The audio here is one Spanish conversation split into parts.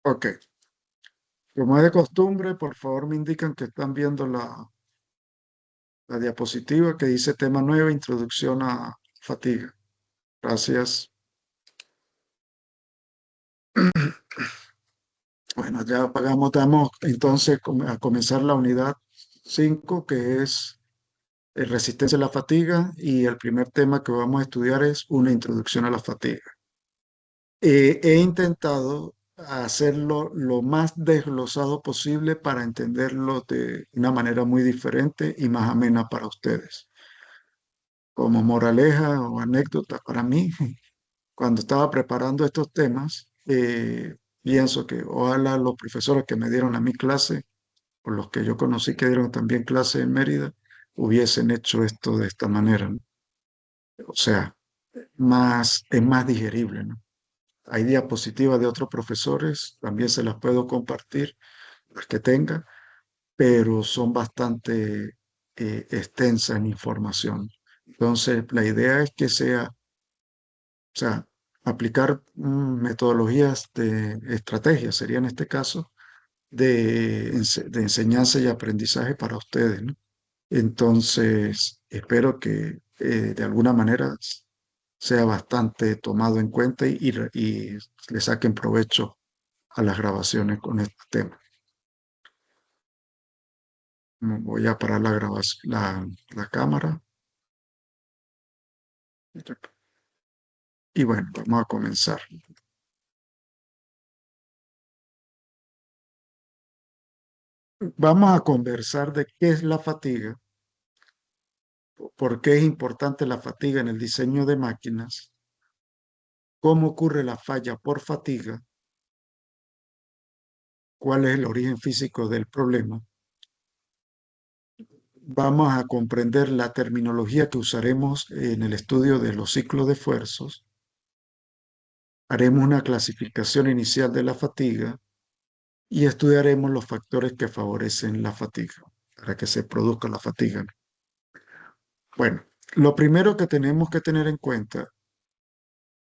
Ok, como es de costumbre, por favor me indican que están viendo la diapositiva que dice tema 9, introducción a fatiga. Gracias. Bueno, ya apagamos, damos entonces a comenzar la unidad 5, que es resistencia a la fatiga, y el primer tema que vamos a estudiar es una introducción a la fatiga. He intentado hacerlo lo más desglosado posible para entenderlo de una manera muy diferente y más amena para ustedes. Como moraleja o anécdota para mí, cuando estaba preparando estos temas, pienso que ojalá los profesores que me dieron a mi clase, o los que yo conocí que dieron también clase en Mérida, hubiesen hecho esto de esta manera, ¿no? O sea, es más digerible, ¿no? Hay diapositivas de otros profesores, también se las puedo compartir, las que tenga, pero son bastante extensas en información. Entonces, la idea es que sea, o sea, aplicar metodologías de estrategia, sería en este caso, de enseñanza y aprendizaje para ustedes, ¿no? Entonces, espero que de alguna manera sea bastante tomado en cuenta y le saquen provecho a las grabaciones con este tema. Voy a parar la grabación, la cámara. Y bueno, vamos a comenzar. Vamos a conversar de qué es la fatiga, por qué es importante la fatiga en el diseño de máquinas, cómo ocurre la falla por fatiga, cuál es el origen físico del problema. Vamos a comprender la terminología que usaremos en el estudio de los ciclos de esfuerzos. Haremos una clasificación inicial de la fatiga y estudiaremos los factores que favorecen la fatiga, para que se produzca la fatiga. Bueno, lo primero que tenemos que tener en cuenta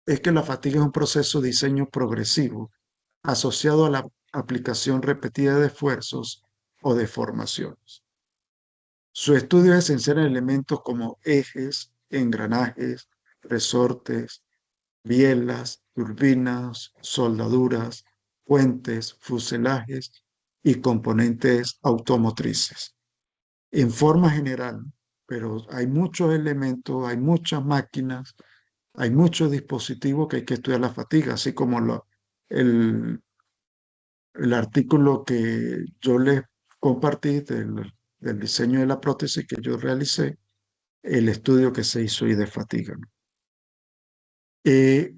es que la fatiga es un proceso de diseño progresivo asociado a la aplicación repetida de esfuerzos o deformaciones. Su estudio es esencial en elementos como ejes, engranajes, resortes, bielas, turbinas, soldaduras, puentes, fuselajes y componentes automotrices. En forma general, pero hay muchos elementos, hay muchas máquinas, hay muchos dispositivos que hay que estudiar la fatiga, así como el, el artículo que yo les compartí del diseño de la prótesis que yo realicé, el estudio que se hizo ahí de fatiga, ¿no? Eh,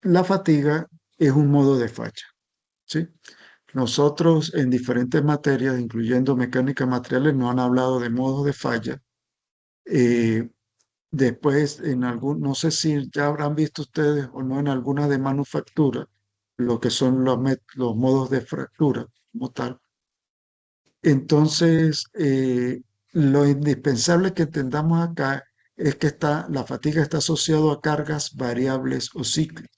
la fatiga es un modo de falla, ¿sí? Nosotros en diferentes materias, incluyendo mecánica de materiales, nos han hablado de modos de falla. Eh, Después, no sé si ya habrán visto ustedes o no en alguna de manufactura, lo que son los modos de fractura como tal. Entonces, lo indispensable que entendamos acá es que la fatiga está asociada a cargas variables o cíclicas,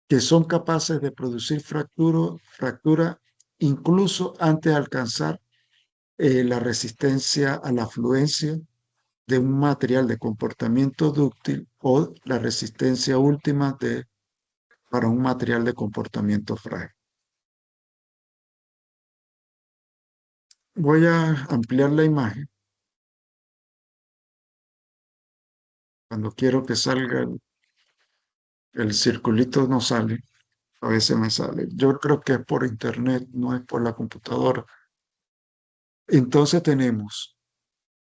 que son capaces de producir fractura incluso antes de alcanzar la resistencia a la fluencia de un material de comportamiento dúctil o la resistencia última para un material de comportamiento frágil. Voy a ampliar la imagen. Cuando quiero que salga el circulito no sale, a veces me sale. Yo creo que es por internet, no es por la computadora. Entonces tenemos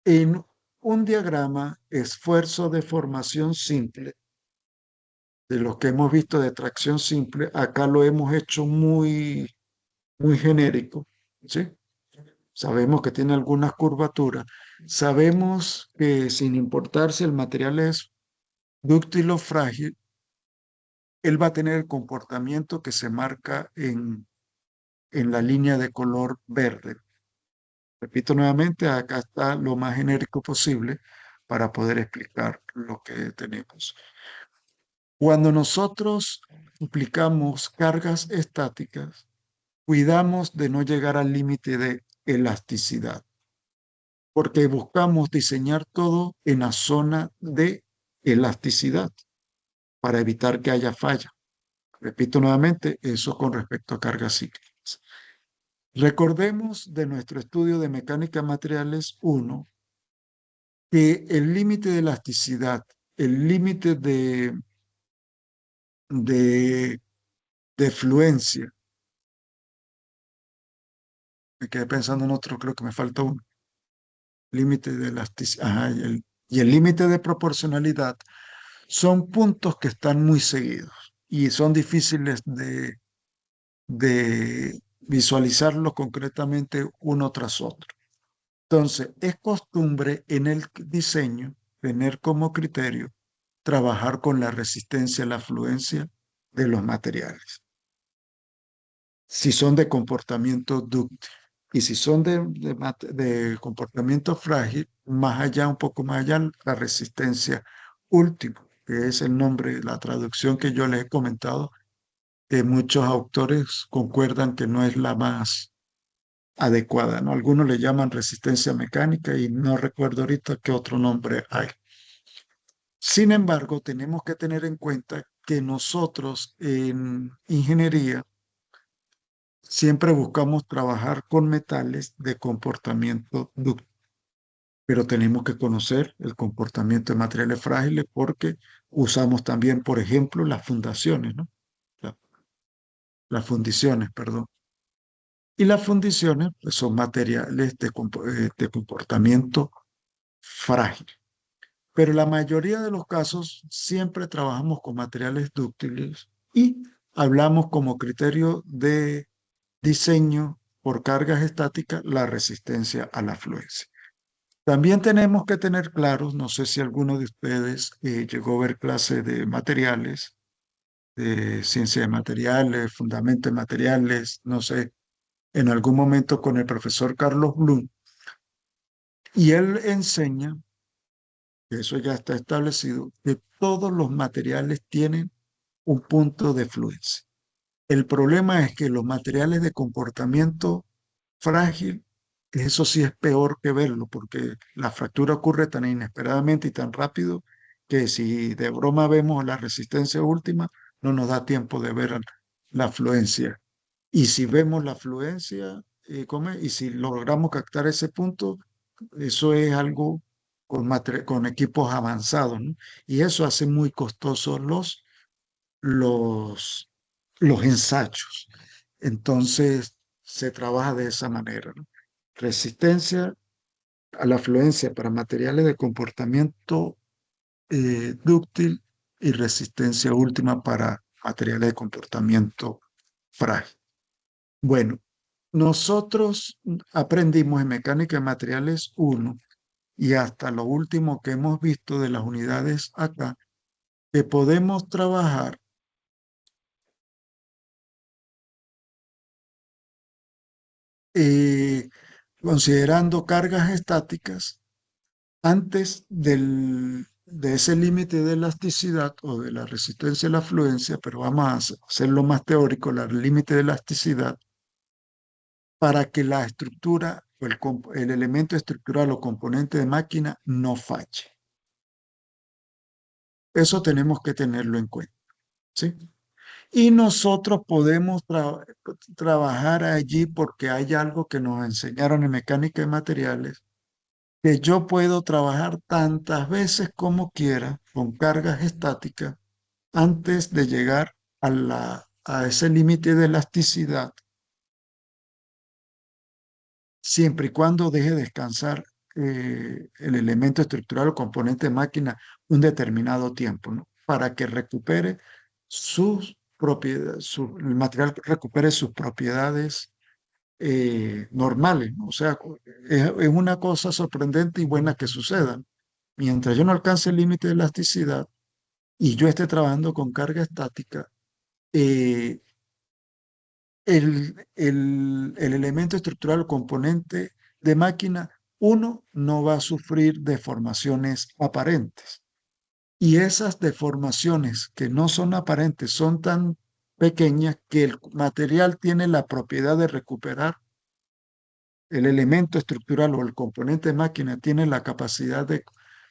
en un diagrama esfuerzo de formación simple, de lo que hemos visto de tracción simple, acá lo hemos hecho muy genérico, ¿sí? Sabemos que tiene algunas curvaturas. Sabemos que sin importar si el material es dúctil o frágil, él va a tener el comportamiento que se marca en la línea de color verde. Repito nuevamente, acá está lo más genérico posible para poder explicar lo que tenemos. Cuando nosotros aplicamos cargas estáticas, cuidamos de no llegar al límite de elasticidad, porque buscamos diseñar todo en la zona de elasticidad para evitar que haya falla. Repito nuevamente, eso con respecto a cargas cíclicas. Recordemos de nuestro estudio de mecánica de materiales 1 que el límite de elasticidad, el límite de, de fluencia, me quedé pensando en otro, creo que me falta un límite de elasticidad, ajá, y el límite de proporcionalidad son puntos que están muy seguidos y son difíciles de visualizarlos concretamente uno tras otro. Entonces, es costumbre en el diseño tener como criterio trabajar con la resistencia a la fluencia de los materiales. Si son de comportamiento dúctil y si son de comportamiento frágil, más allá, un poco más allá, la resistencia última, que es el nombre, la traducción que yo les he comentado, que muchos autores concuerdan que no es la más adecuada, ¿no? Algunos le llaman resistencia mecánica y no recuerdo ahorita qué otro nombre hay. Sin embargo, tenemos que tener en cuenta que nosotros en ingeniería siempre buscamos trabajar con metales de comportamiento dúctil, pero tenemos que conocer el comportamiento de materiales frágiles porque usamos también, por ejemplo, las fundaciones, ¿no? La- las fundiciones, perdón. Y las fundiciones pues, son materiales de comportamiento frágil. Pero la mayoría de los casos siempre trabajamos con materiales dúctiles y hablamos como criterio de diseño por cargas estáticas la resistencia a la fluencia. También tenemos que tener claros, no sé si alguno de ustedes llegó a ver clase de materiales, de ciencia de materiales, fundamentos de materiales, no sé, en algún momento con el profesor Carlos Blum, y él enseña, que eso ya está establecido, que todos los materiales tienen un punto de fluencia. El problema es que los materiales de comportamiento frágil, eso sí es peor que verlo, porque la fractura ocurre tan inesperadamente y tan rápido que si de broma vemos la resistencia última, no nos da tiempo de ver la fluencia. Y si vemos la fluencia, y si logramos captar ese punto, eso es algo con equipos avanzados, ¿no? Y eso hace muy costosos los, los ensayos. Entonces, se trabaja de esa manera, ¿no? Resistencia a la fluencia para materiales de comportamiento dúctil y resistencia última para materiales de comportamiento frágil. Bueno, nosotros aprendimos en mecánica de materiales 1 y hasta lo último que hemos visto de las unidades acá, que podemos trabajar eh, considerando cargas estáticas antes de ese límite de elasticidad o de la resistencia a la fluencia, pero vamos a hacerlo más teórico, el límite de elasticidad, para que la estructura o el elemento estructural o componente de máquina no falle. Eso tenemos que tenerlo en cuenta, ¿sí? Y nosotros podemos trabajar allí porque hay algo que nos enseñaron en mecánica de materiales, que yo puedo trabajar tantas veces como quiera con cargas estáticas antes de llegar a ese límite de elasticidad, siempre y cuando deje descansar el elemento estructural o componente de máquina un determinado tiempo, ¿no? Para que recupere sus propiedades, el material recupere sus propiedades normales, ¿no? O sea, es una cosa sorprendente y buena que suceda. Mientras yo no alcance el límite de elasticidad y yo esté trabajando con carga estática, eh, el elemento estructural o componente de máquina, uno, no va a sufrir deformaciones aparentes. Y esas deformaciones que no son aparentes son tan pequeñas que el material tiene la propiedad de recuperar el elemento estructural o el componente de máquina tiene la capacidad de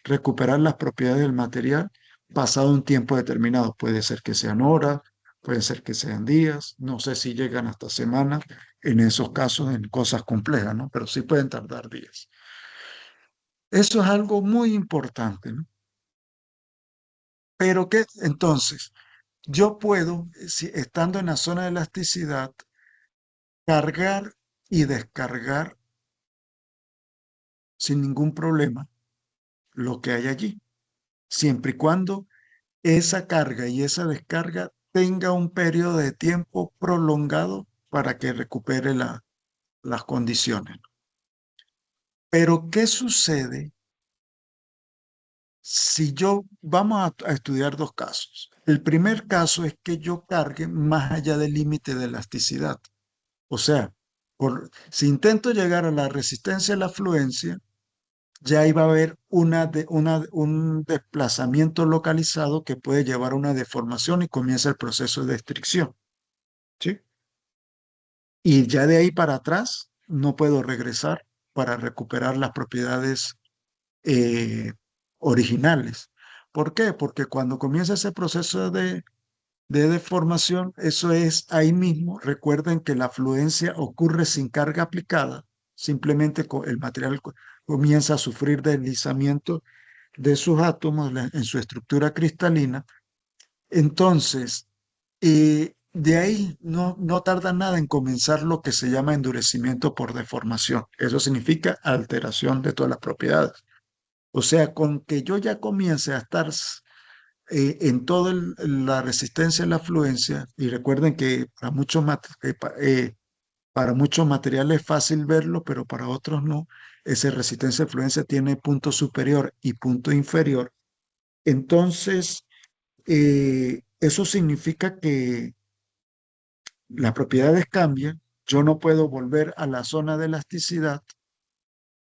recuperar las propiedades del material pasado un tiempo determinado. Puede ser que sean horas, puede ser que sean días, no sé si llegan hasta semanas en esos casos, en cosas complejas, ¿no? Pero sí pueden tardar días. Eso es algo muy importante, ¿no? Pero que entonces yo puedo, si, estando en la zona de elasticidad, cargar y descargar sin ningún problema lo que hay allí, siempre y cuando esa carga y esa descarga tenga un periodo de tiempo prolongado para que recupere las condiciones. Pero, ¿qué sucede si yo, vamos a estudiar dos casos? El primer caso es que yo cargue más allá del límite de elasticidad. O sea, si intento llegar a la resistencia a la fluencia, ya iba a haber un desplazamiento localizado que puede llevar a una deformación y comienza el proceso de restricción. ¿Sí? Y ya de ahí para atrás no puedo regresar para recuperar las propiedades eh, originales. ¿Por qué? Porque cuando comienza ese proceso de deformación, eso es ahí mismo. Recuerden que la fluencia ocurre sin carga aplicada, simplemente el material comienza a sufrir deslizamiento de sus átomos en su estructura cristalina. Entonces, de ahí no tarda nada en comenzar lo que se llama endurecimiento por deformación. Eso significa alteración de todas las propiedades. O sea, con que yo ya comience a estar en toda la resistencia a la fluencia, y recuerden que para muchos materiales es fácil verlo, pero para otros no, esa resistencia a fluencia tiene punto superior y punto inferior. Entonces, eso significa que las propiedades cambian, yo no puedo volver a la zona de elasticidad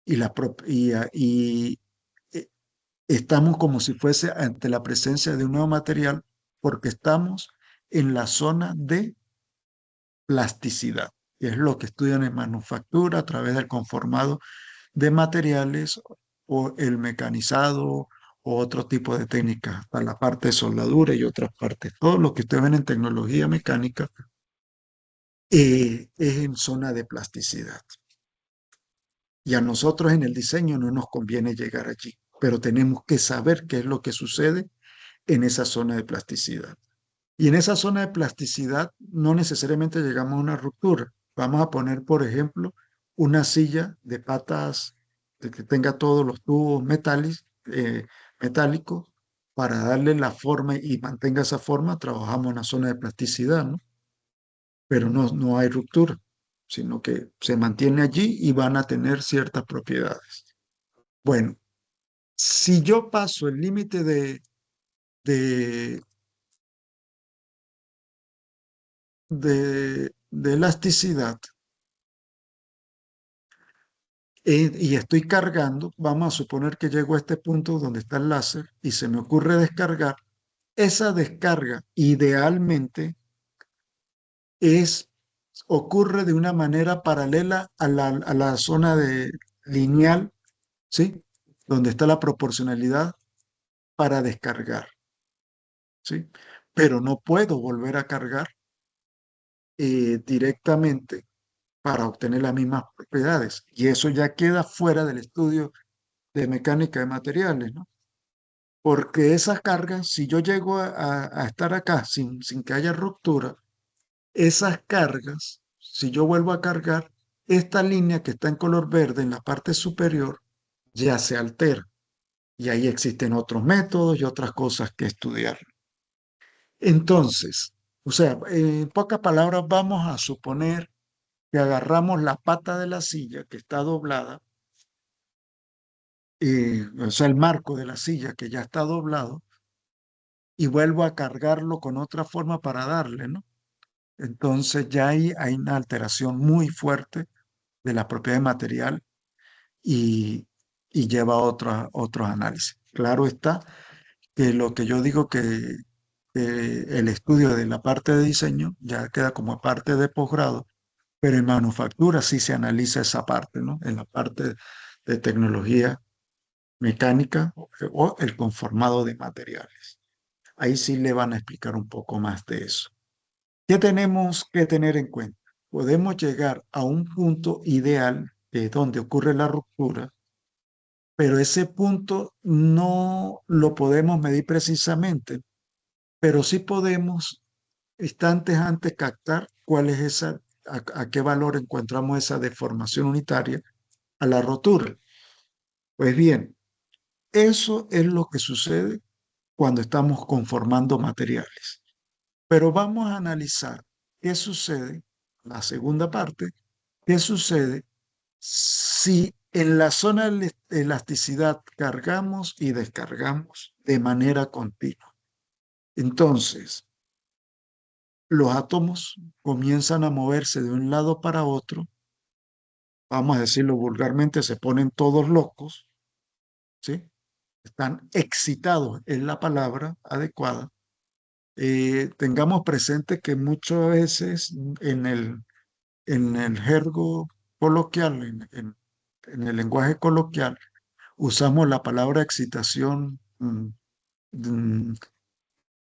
y eh, estamos como si fuese ante la presencia de un nuevo material porque estamos en la zona de plasticidad, que es lo que estudian en manufactura a través del conformado de materiales o el mecanizado o otro tipo de técnicas, para la parte de soldadura y otras partes. Todo lo que ustedes ven en tecnología mecánica es en zona de plasticidad. Y a nosotros en el diseño no nos conviene llegar allí, pero tenemos que saber qué es lo que sucede en esa zona de plasticidad. Y en esa zona de plasticidad no necesariamente llegamos a una ruptura. Vamos a poner, por ejemplo, una silla de patas que tenga todos los tubos metálicos para darle la forma y mantenga esa forma. Trabajamos en la zona de plasticidad, ¿no? Pero no hay ruptura, sino que se mantiene allí y van a tener ciertas propiedades. Bueno, si yo paso el límite de, de elasticidad y estoy cargando, vamos a suponer que llego a este punto donde está el láser y se me ocurre descargar, esa descarga idealmente es, ocurre de una manera paralela a la zona de lineal, ¿sí? Donde está la proporcionalidad para descargar, ¿sí? Pero no puedo volver a cargar directamente para obtener las mismas propiedades. Y eso ya queda fuera del estudio de mecánica de materiales, ¿no? Porque esas cargas, si yo llego a estar acá sin que haya ruptura, esas cargas, si yo vuelvo a cargar, esta línea que está en color verde en la parte superior ya se altera. Y ahí existen otros métodos y otras cosas que estudiar. Entonces, o sea, en pocas palabras, vamos a suponer que agarramos la pata de la silla que está doblada, o sea, el marco de la silla que ya está doblado, y vuelvo a cargarlo con otra forma para darle, ¿no? Entonces ya ahí hay una alteración muy fuerte de la propiedad material y, y lleva a otros análisis. Claro está que lo que yo digo que el estudio de la parte de diseño ya queda como parte de posgrado, pero en manufactura sí se analiza esa parte, ¿no? En la parte de tecnología mecánica o el conformado de materiales. Ahí sí le van a explicar un poco más de eso. ¿Qué tenemos que tener en cuenta? Podemos llegar a un punto ideal de donde ocurre la ruptura, pero ese punto no lo podemos medir precisamente, pero sí podemos instantes antes captar cuál es a qué valor encontramos esa deformación unitaria a la rotura. Pues bien, eso es lo que sucede cuando estamos conformando materiales. Pero vamos a analizar qué sucede, la segunda parte, qué sucede si en la zona de elasticidad cargamos y descargamos de manera continua. Entonces, los átomos comienzan a moverse de un lado para otro, vamos a decirlo vulgarmente, se ponen todos locos, ¿sí? Están excitados, es la palabra adecuada. Tengamos presente que muchas veces en el jergo coloquial, en el lenguaje coloquial, usamos la palabra excitación mm,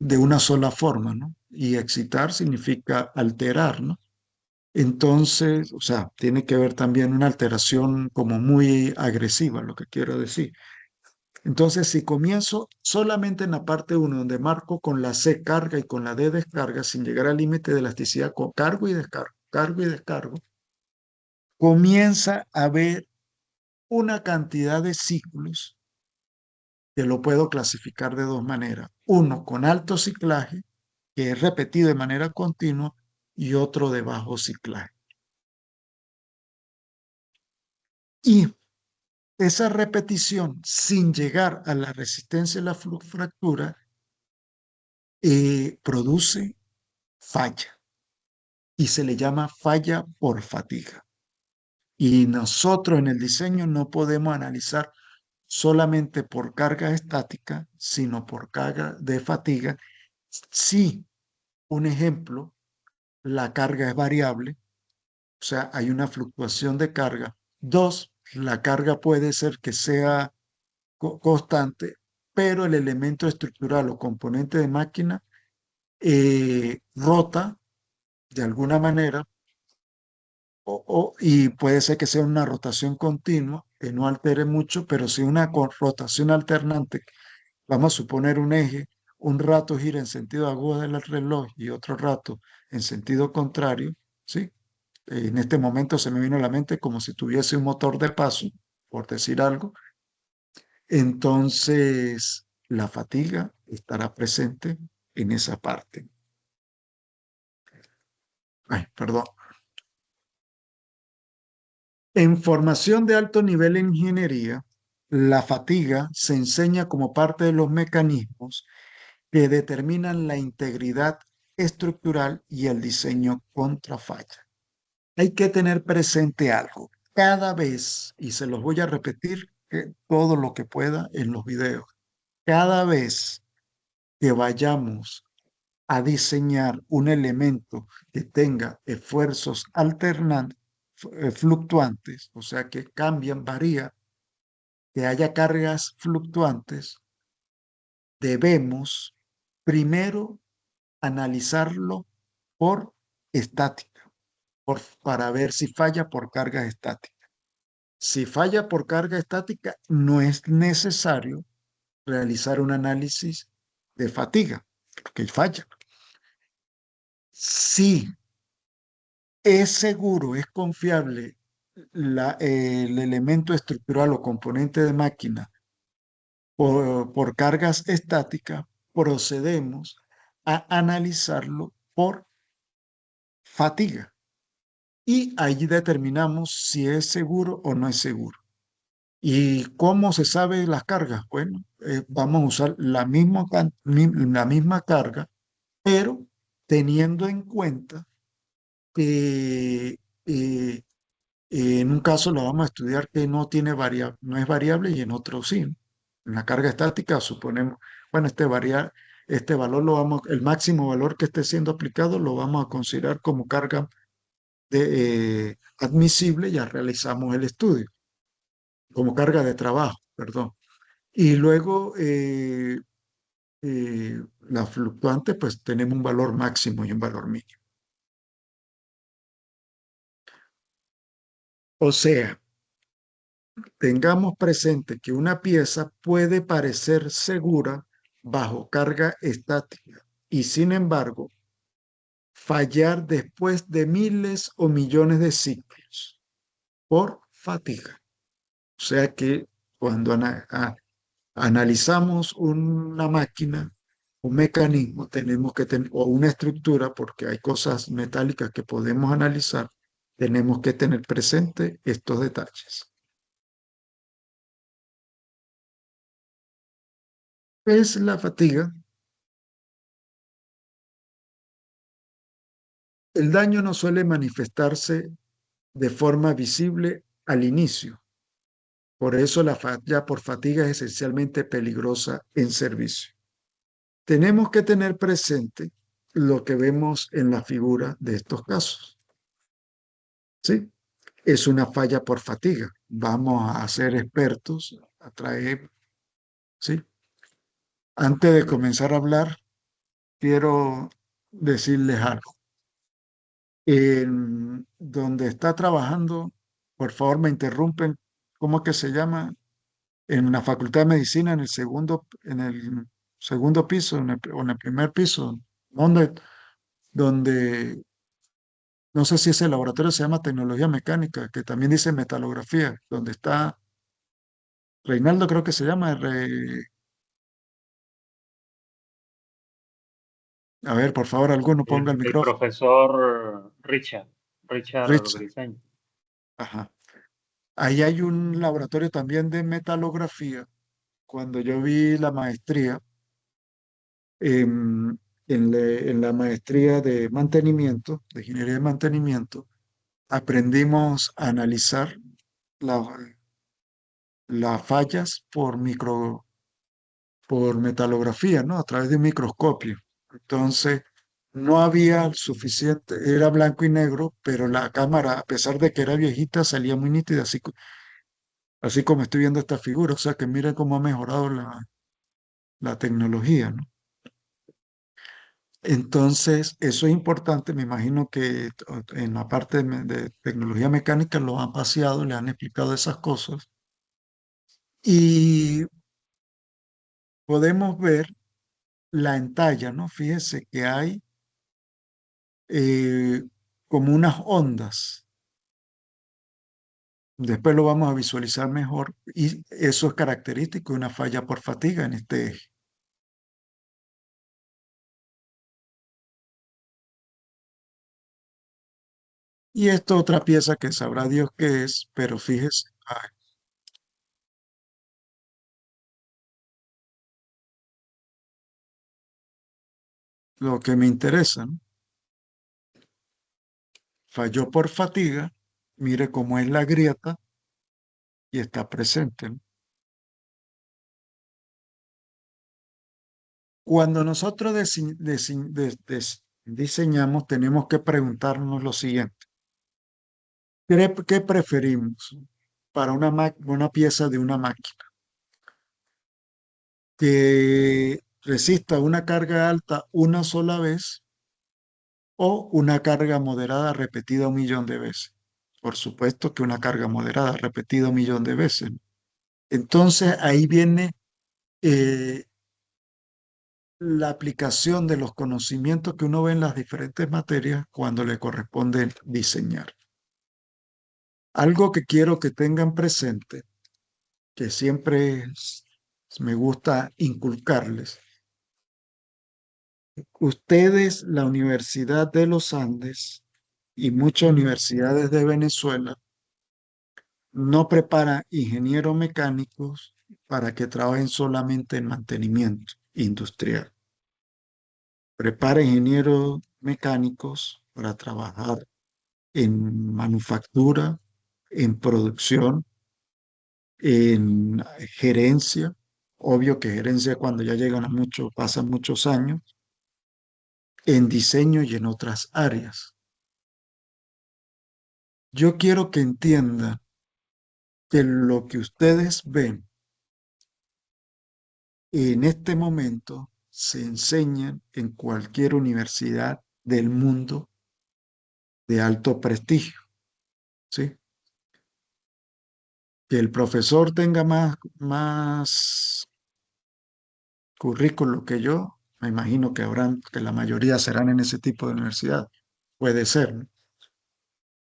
de una sola forma, ¿no? Y excitar significa alterar, ¿no? Entonces, o sea, tiene que ver también una alteración como muy agresiva, lo que quiero decir. Entonces, si comienzo solamente en la parte uno donde marco con la C carga y con la D descarga, sin llegar al límite de elasticidad, con cargo y descargo, comienza a haber una cantidad de ciclos que lo puedo clasificar de dos maneras. Uno con alto ciclaje, que es repetido de manera continua, y otro de bajo ciclaje. Y esa repetición, sin llegar a la resistencia de la fractura, produce falla y se le llama falla por fatiga. Y nosotros en el diseño no podemos analizar solamente por carga estática, sino por carga de fatiga. Si, un ejemplo, la carga es variable, o sea, hay una fluctuación de carga. Dos, la carga puede ser que sea constante, pero el elemento estructural o componente de máquina rota de alguna manera y puede ser que sea una rotación continua que no altere mucho, pero si una rotación alternante, vamos a suponer un eje, un rato gira en sentido agudo del reloj y otro rato en sentido contrario, ¿sí? En este momento se me vino a la mente como si tuviese un motor de paso, por decir algo. Entonces, la fatiga estará presente en esa parte. Ay, perdón. En formación de alto nivel en ingeniería, la fatiga se enseña como parte de los mecanismos que determinan la integridad estructural y el diseño contra falla. Hay que tener presente algo. Cada vez, y se los voy a repetir todo lo que pueda en los videos, cada vez que vayamos a diseñar un elemento que tenga esfuerzos alternantes, fluctuantes, o sea, que cambian, varía, que haya cargas fluctuantes, debemos primero analizarlo por estática, para ver si falla por carga estática. Si falla por carga estática, no es necesario realizar un análisis de fatiga, porque falla. Si es seguro, es confiable el elemento estructural o componente de máquina por cargas estáticas, procedemos a analizarlo por fatiga y ahí determinamos si es seguro o no es seguro. ¿Y cómo se sabe las cargas? Bueno, vamos a usar la misma carga, pero teniendo en cuenta que en un caso lo vamos a estudiar que no tiene no es variable y en otro sí. En la carga estática suponemos, bueno, este valor el máximo valor que esté siendo aplicado lo vamos a considerar como carga admisible, ya realizamos el estudio, como carga de trabajo, perdón. Y luego la fluctuante, pues tenemos un valor máximo y un valor mínimo. O sea, tengamos presente que una pieza puede parecer segura bajo carga estática y sin embargo fallar después de miles o millones de ciclos por fatiga. O sea que cuando analizamos una máquina, un mecanismo, tenemos que tener, o una estructura, porque hay cosas metálicas que podemos analizar, tenemos que tener presente estos detalles. Es la fatiga. El daño no suele manifestarse de forma visible al inicio. Por eso la falla por fatiga es esencialmente peligrosa en servicio. Tenemos que tener presente lo que vemos en la figura de estos casos. ¿Sí? Es una falla por fatiga. Vamos a ser expertos, a traer, ¿sí? Antes de comenzar a hablar, quiero decirles algo. En donde está trabajando, por favor me interrumpen, ¿cómo es que se llama? En la Facultad de Medicina, en el segundo piso, o en el primer piso, donde, no sé si ese laboratorio se llama tecnología mecánica, que también dice metalografía, donde está Reinaldo, creo que se llama, a ver, por favor, alguno ponga el El micrófono. profesor Richard Richard, Briceño. ajá. Ahí hay un laboratorio también de metalografía. Cuando yo vi la maestría, en la maestría de mantenimiento, de ingeniería de mantenimiento, aprendimos a analizar la- las fallas por metalografía, ¿no? A través de un microscopio. Entonces, no había suficiente, era blanco y negro, pero la cámara, a pesar de que era viejita, salía muy nítida, así como estoy viendo esta figura. O sea que miren cómo ha mejorado la tecnología, ¿no? Entonces, eso es importante. Me imagino que en la parte de tecnología mecánica lo han paseado, le han explicado esas cosas. Y podemos ver la entalla, ¿no? Fíjese que hay eh, como unas ondas. Después lo vamos a visualizar mejor y eso es característico de una falla por fatiga en este eje. Y esta otra pieza que sabrá Dios qué es, pero fíjese, lo que me interesa, ¿no? Falló por fatiga, mire cómo es la grieta y está presente, ¿no? Cuando nosotros diseñamos, tenemos que preguntarnos lo siguiente. ¿Qué preferimos para una pieza de una máquina? ¿Que resista una carga alta una sola vez o una carga moderada repetida 1 millón de veces? Por supuesto que una carga moderada repetida 1 millón de veces, ¿no? Entonces ahí viene eh, la aplicación de los conocimientos que uno ve en las diferentes materias cuando le corresponde diseñar. Algo que quiero que tengan presente, que siempre me gusta inculcarles. Ustedes, la Universidad de los Andes y muchas universidades de Venezuela, no preparan ingenieros mecánicos para que trabajen solamente en mantenimiento industrial. Prepara ingenieros mecánicos para trabajar en manufactura, en producción, en gerencia obvio que gerencia cuando ya llegan a mucho, pasan muchos años, en diseño y en otras áreas. Yo quiero que entiendan que lo que ustedes ven en este momento se enseña en cualquier universidad del mundo de alto prestigio, ¿sí? Que el profesor tenga más currículo que yo, me imagino que habrán, que la mayoría serán en ese tipo de universidad, puede ser, ¿no?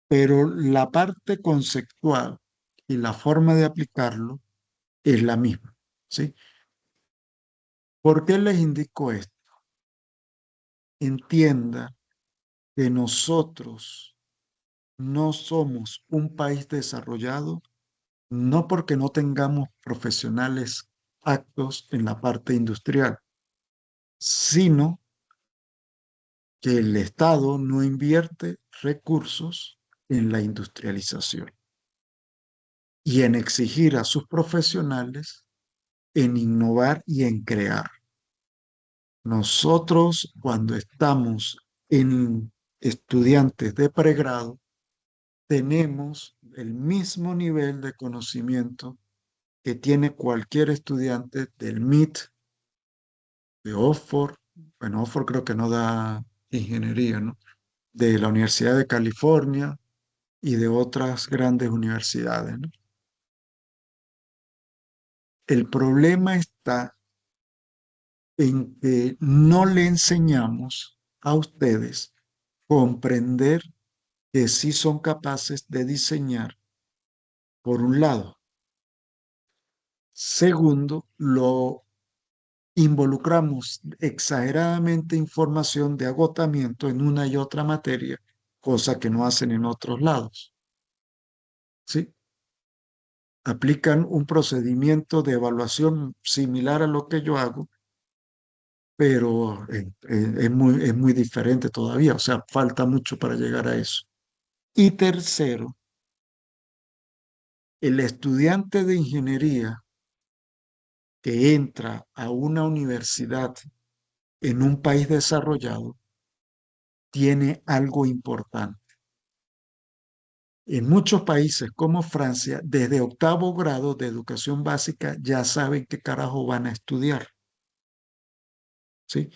Pero la parte conceptual y la forma de aplicarlo es la misma, ¿sí? ¿Por qué les indico esto? Entienda que nosotros no somos un país desarrollado, no porque no tengamos profesionales aptos en la parte industrial, sino que el Estado no invierte recursos en la industrialización y en exigir a sus profesionales en innovar y en crear. Nosotros, cuando estamos en estudiantes de pregrado, tenemos el mismo nivel de conocimiento que tiene cualquier estudiante del MIT, de Oxford, bueno, Oxford creo que no da ingeniería, ¿no? De la Universidad de California y de otras grandes universidades, ¿no? El problema está en que no le enseñamos a ustedes comprender que sí son capaces de diseñar, por un lado. Segundo, lo involucramos exageradamente información de agotamiento en una y otra materia, cosa que no hacen en otros lados, ¿sí? Aplican un procedimiento de evaluación similar a lo que yo hago, pero es muy diferente todavía, o sea, falta mucho para llegar a eso. Y tercero, el estudiante de ingeniería que entra a una universidad en un país desarrollado tiene algo importante. En muchos países como Francia, desde octavo grado de educación básica ya saben qué carajo van a estudiar, ¿sí?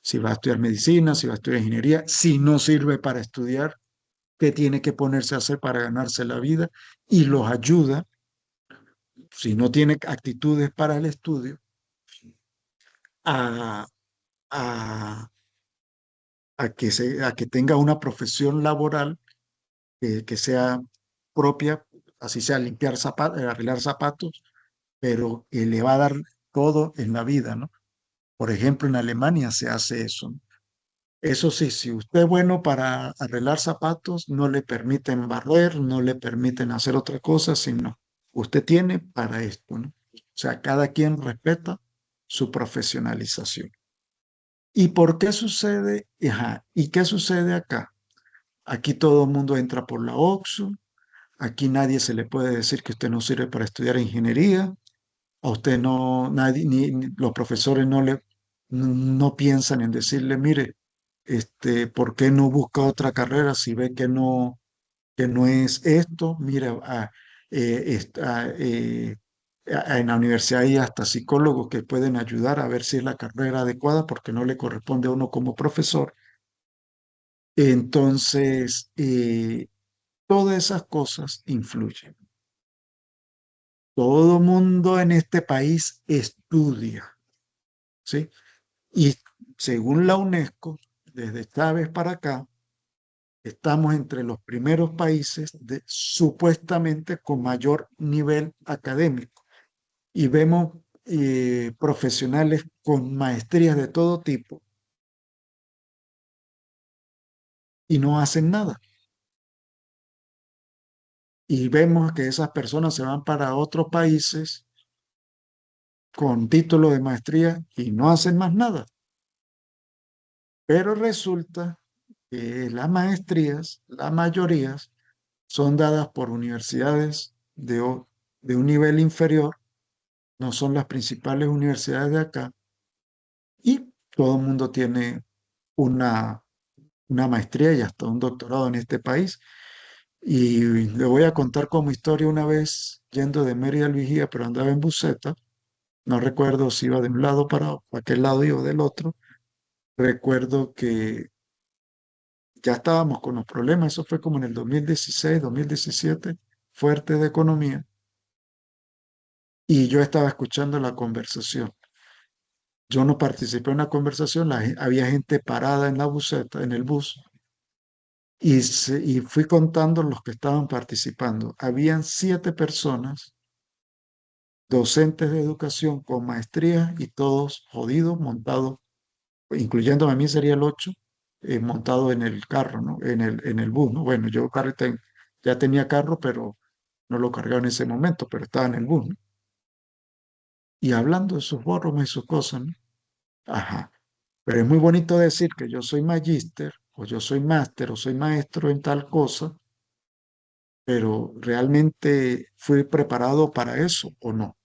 Si va a estudiar medicina, si va a estudiar ingeniería, si no sirve para estudiar, qué tiene que ponerse a hacer para ganarse la vida y los ayuda, si no tiene actitudes para el estudio, a, a, a que tenga una profesión laboral que sea propia, así sea limpiar zapatos, arreglar zapatos, pero que le va a dar todo en la vida, ¿no? Por ejemplo, en Alemania se hace eso, ¿no? Eso sí, si usted es bueno para arreglar zapatos, no le permiten barrer, no le permiten hacer otra cosa, sino usted tiene para esto, ¿no? O sea, cada quien respeta su profesionalización. ¿Y por qué sucede? Ajá, ¿y qué sucede acá? Aquí todo el mundo entra por la OXU, aquí nadie se le puede decir que usted no sirve para estudiar ingeniería, a usted no, nadie, ni los profesores no piensan en decirle, mire, ¿por qué no busca otra carrera si ve que no es esto? Mira, en la universidad hay hasta psicólogos que pueden ayudar a ver si es la carrera adecuada porque no le corresponde a uno como profesor. Entonces, todas esas cosas influyen. Todo mundo en este país estudia, ¿sí? Y según la UNESCO, desde esta vez para acá, estamos entre los primeros países supuestamente con mayor nivel académico. Y vemos profesionales con maestrías de todo tipo y no hacen nada. Y vemos que esas personas se van para otros países con título de maestría y no hacen más nada. Pero resulta que las maestrías, la mayoría, son dadas por universidades de un nivel inferior, no son las principales universidades de acá, y todo el mundo tiene una, una maestría y hasta un doctorado en este país. Y le voy a contar como historia una vez yendo de Mérida al Vigía, pero andaba en buseta. No recuerdo si iba de un lado para aquel lado iba del otro. Recuerdo que ya estábamos con los problemas, eso fue como en el 2016, 2017, fuerte de economía, y yo estaba escuchando la conversación. Yo no participé en la conversación, había gente parada en la buseta, en el bus, y fui contando los que estaban participando. Habían 7 personas, docentes de educación con maestría y todos jodidos, montados, incluyéndome a mí sería el 8, montado en el carro, ¿no? En el bus, ¿no? Bueno, yo ya tenía carro, pero no lo cargaba en ese momento, pero estaba en el bus, ¿no? Y hablando de sus bromas y sus cosas, ¿no? Ajá. Pero es muy bonito decir que yo soy magíster, o yo soy máster, o soy maestro en tal cosa, pero ¿realmente fui preparado para eso o no?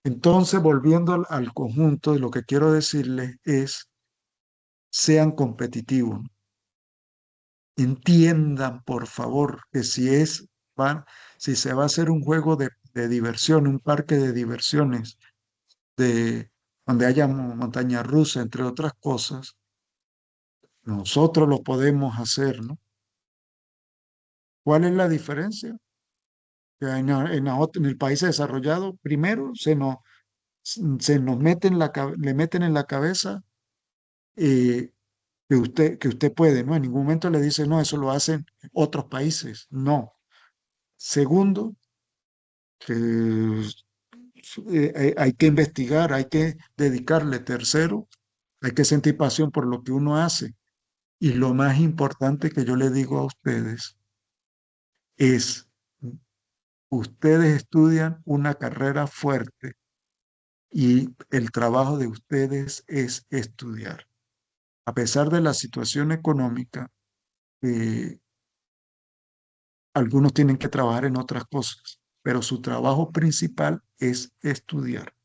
Entonces, volviendo al conjunto, de lo que quiero decirles es, sean competitivos. Entiendan, por favor, que si se va a hacer un juego de diversión, un parque de diversiones, de, donde haya montaña rusa, entre otras cosas, nosotros lo podemos hacer, ¿no? ¿Cuál es la diferencia? Que en el país desarrollado, primero se nos le meten en la cabeza eh, que usted puede, ¿no? En ningún momento le dicen, no, eso lo hacen otros países. No. Segundo, que hay que investigar, hay que dedicarle. Tercero, hay que sentir pasión por lo que uno hace. Y lo más importante que yo le digo a ustedes es, ustedes estudian una carrera fuerte y el trabajo de ustedes es estudiar. A pesar de la situación económica, eh, algunos tienen que trabajar en otras cosas, pero su trabajo principal es estudiar.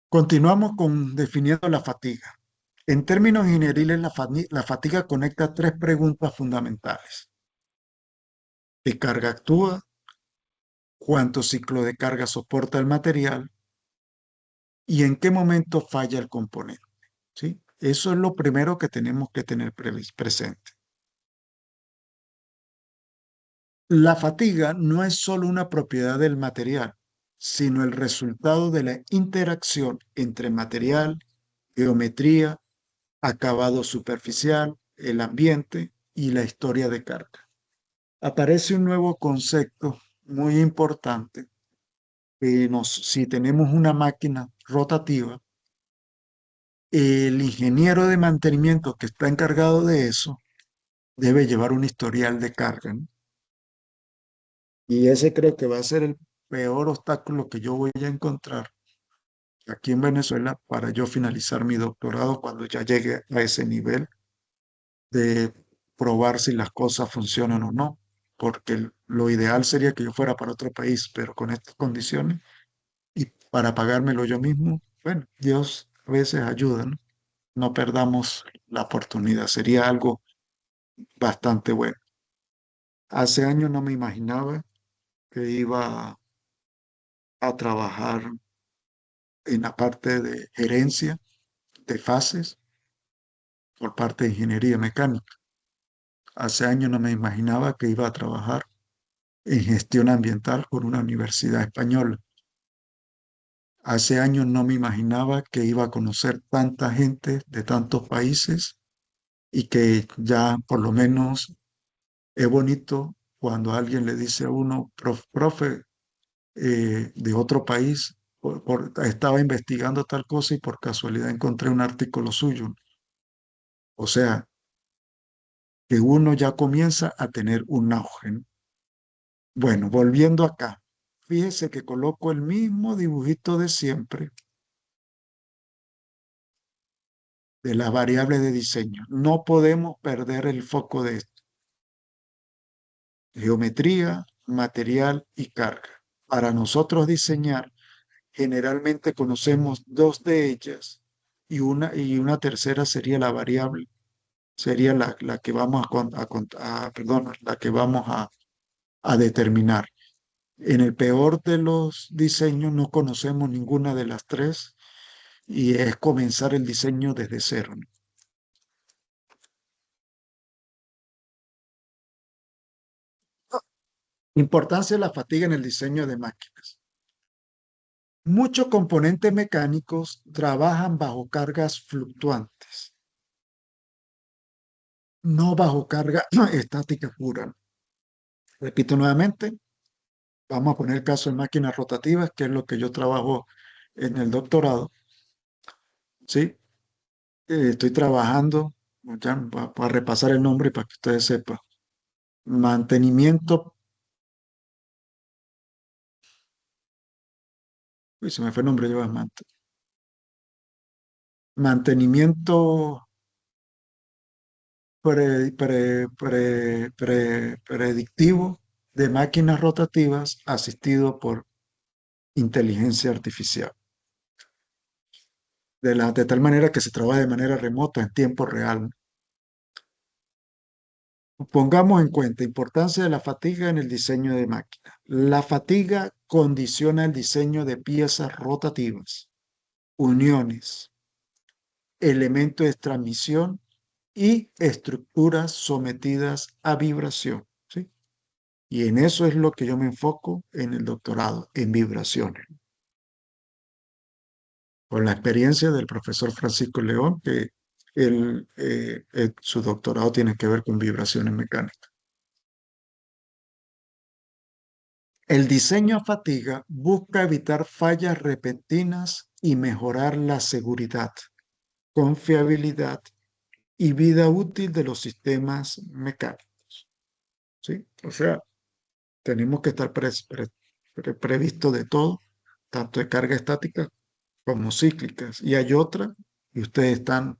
Continuamos con definiendo la fatiga. En términos ingenieriles, la fatiga conecta tres preguntas fundamentales. ¿Qué carga actúa? ¿Cuánto ciclo de carga soporta el material? ¿Y en qué momento falla el componente? ¿Sí? Eso es lo primero que tenemos que tener presente. La fatiga no es solo una propiedad del material, sino el resultado de la interacción entre material, geometría, acabado superficial, el ambiente y la historia de carga. Aparece un nuevo concepto muy importante que si tenemos una máquina rotativa, el ingeniero de mantenimiento que está encargado de eso debe llevar un historial de carga, ¿no? Y ese creo que va a ser el peor obstáculo que yo voy a encontrar aquí en Venezuela para yo finalizar mi doctorado cuando ya llegue a ese nivel de probar si las cosas funcionan o no, porque lo ideal sería que yo fuera para otro país, pero con estas condiciones y para pagármelo yo mismo, bueno, Dios a veces ayuda, ¿no? No perdamos la oportunidad, sería algo bastante bueno. Hace años no me imaginaba que iba a trabajar en la parte de gerencia de fases por parte de ingeniería mecánica. Hace años no me imaginaba que iba a trabajar en gestión ambiental por una universidad española. Hace años no me imaginaba que iba a conocer tanta gente de tantos países y que ya por lo menos es bonito cuando alguien le dice a uno, profe, de otro país, estaba investigando tal cosa y por casualidad encontré un artículo suyo. O sea, que uno ya comienza a tener un auge, ¿no? Bueno, volviendo acá, fíjese que coloco el mismo dibujito de siempre de las variables de diseño. No podemos perder el foco de esto. Geometría, material y carga. para nosotros diseñar, generalmente conocemos dos de ellas y una tercera sería la variable, sería la que vamos perdón, la que vamos a determinar. En el peor de los diseños no conocemos ninguna de las tres y es comenzar el diseño desde cero, ¿no? Importancia de la fatiga en el diseño de máquinas. Muchos componentes mecánicos trabajan bajo cargas fluctuantes, no bajo carga estática pura. Repito nuevamente, vamos a poner el caso de máquinas rotativas, que es lo que yo trabajo en el doctorado, ¿sí? Estoy trabajando, ya, para repasar el nombre para que ustedes sepan, mantenimiento, uy, se me fue el nombre, mantenimiento predictivo de máquinas rotativas asistido por inteligencia artificial, de tal manera que se trabaja de manera remota en tiempo real. Pongamos en cuenta importancia de la fatiga en el diseño de máquinas. La fatiga condiciona el diseño de piezas rotativas, uniones, elementos de transmisión y estructuras sometidas a vibración, ¿sí? Y en eso es lo que yo me enfoco en el doctorado, en vibraciones. Con la experiencia del profesor Francisco León, que su doctorado tiene que ver con vibraciones mecánicas. El diseño a fatiga busca evitar fallas repentinas y mejorar la seguridad, confiabilidad y vida útil de los sistemas mecánicos, ¿sí? O sea, tenemos que estar previstos de todo, tanto de carga estática como cíclicas. Y hay otra, y ustedes están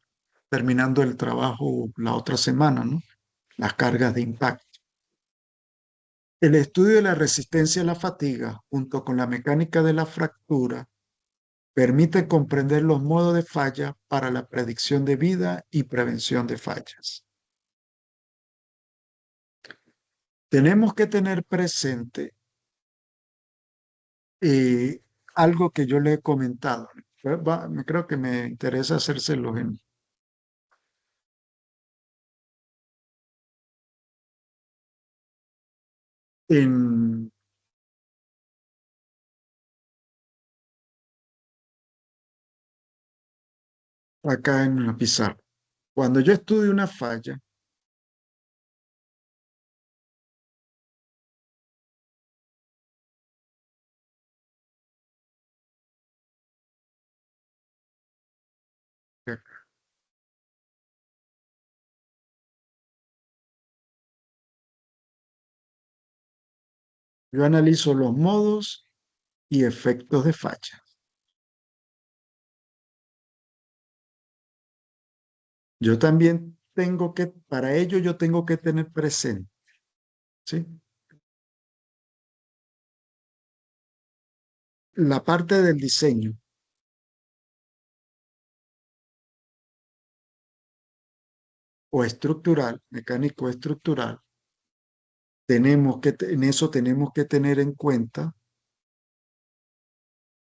terminando el trabajo la otra semana, ¿no? Las cargas de impacto. El estudio de la resistencia a la fatiga, junto con la mecánica de la fractura, permite comprender los modos de falla para la predicción de vida y prevención de fallas. Tenemos que tener presente eh, algo que yo le he comentado. Creo que me interesa hacérselo en, acá en la pizarra. Cuando yo estudio una falla, yo analizo los modos y efectos de falla. Yo también para ello yo tengo que tener presente, ¿sí? La parte del diseño o estructural, mecánico estructural, en eso tenemos que tener en cuenta